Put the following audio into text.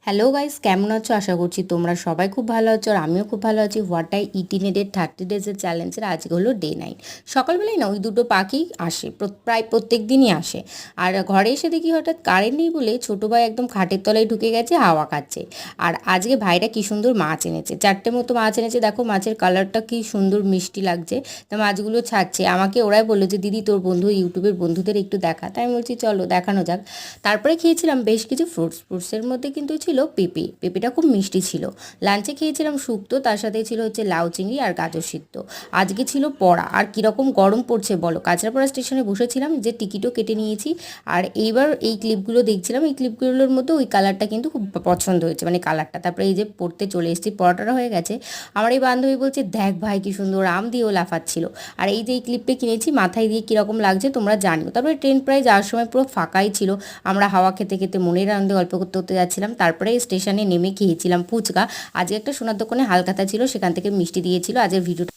Hello guys, কেমন আছো? আশা করছি তোমরা সবাই খুব ভালো আছো আর আমিও খুব ভালো আছি। What I it in a day 30 ডেজের চ্যালেঞ্জের আজকে হলো ডে 9। সকালবেলায় না ওই দুটো পাখি আসে, প্রায় প্রত্যেক দিনই আসে। আর ঘরে এসে দেখি হঠাৎ কারেন্ট নেই বলে ছোটো ভাই একদম খাটের তলায় ঢুকে গেছে, হাওয়া খাচ্ছে। আর আজকে ভাইটা কি সুন্দর মাছ এনেছে, 4টে মতো মাছ এনেছে। দেখো মাছের কালারটা কি সুন্দর মিষ্টি লাগছে। তা মাছগুলো ছাড়ছে, আমাকে ওরাই বললো যে দিদি তোর বন্ধু ইউটিউবের বন্ধুদের একটু দেখা। তাই আমি বলছি চলো দেখানো যাক। তারপরে খেয়েছিলাম বেশ কিছু ফ্রুটসের মধ্যে কিন্তু ছিল পেঁপেটা খুব মিষ্টি ছিল। লাঞ্চে খেয়েছিলাম শুক্তো, তার সাথে ছিল হচ্ছে লাউ চিংড়ি আর গাজর সিদ্ধ। আজকে ছিল পড়া, আর কীরকম গরম পড়ছে বলো। কাঁচরাপাড়া স্টেশনে বসেছিলাম, যে টিকিটও কেটে নিয়েছি। আর এইবার এই ক্লিপগুলো দেখছিলাম, এই ক্লিপগুলোর মধ্যে ওই কালারটা কিন্তু খুব পছন্দ হয়েছে, মানে কালারটা। তারপরে এই যে পড়তে চলে এসেছি, পড়াটা হয়ে গেছে। আমার এই বান্ধবী বলছে দেখ ভাই কি সুন্দর, আম দিয়েও লাফাচ্ছিল। আর এই যে এই ক্লিপটা কিনেছি, মাথায় দিয়ে কীরকম লাগছে তোমরা জানিও। তারপরে ট্রেন প্রায় যাওয়ার সময় পুরো ফাঁকাই ছিল। আমরা হাওয়া খেতে খেতে মনের আনন্দে গল্প করতে করতে যাচ্ছিলাম। তারপরে স্টেশনে নেমে খেয়েছিলাম ফুচকা। আজকে একটা সোনার দোকানে হালখাতা ছিল, সেখান থেকে মিষ্টি দিয়েছিল। আজকের ভিডিওটা